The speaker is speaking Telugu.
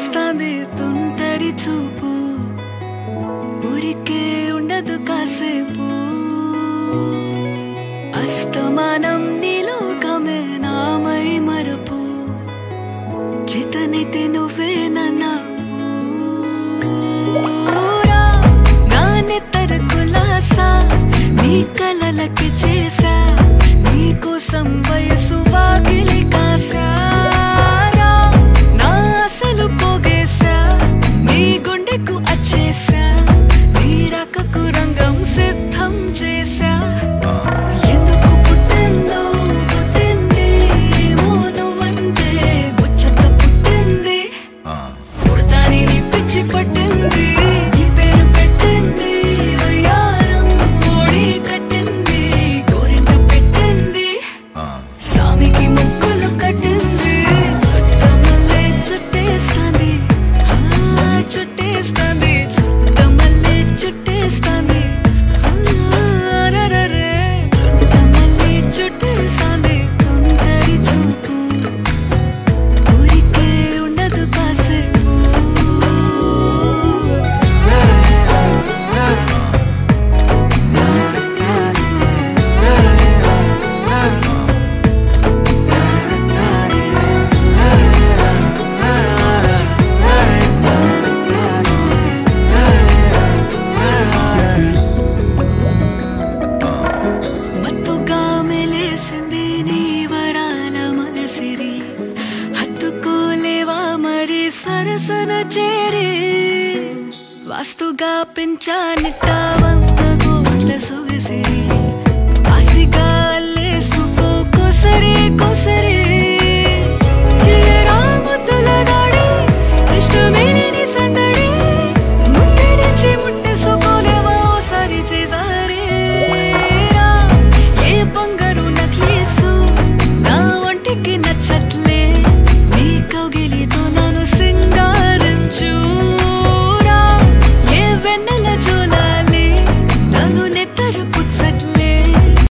చుట్టేస్తాంది తుంటరి చూపు ఊరికే ఉండదు కాసేపు అస్తమానం నీలోకమే నామై మరపు చేతనైతే నువ్వే నా నెత్తర కులాసా నీ కలలకి చేసా నీ కోసం వయసు వాకిలి కాసా నా అసలు పోగేసా నీ గుండెకు అచ్చేసా నీ రకకు రంగం సిద్ధం చేసా ఎందుకు పుట్టిందో పుట్టింది ఏమో నువ్వంటే ముచ్చట పుట్టింది పుడతాని నీ పిచ్చి పట్టింది సరసన చేరి వాస్తుగా పెంచానిట్ట 100 కోట్ల సొగసిరి ఆస్తిగా అల్లేసుకో కోసరి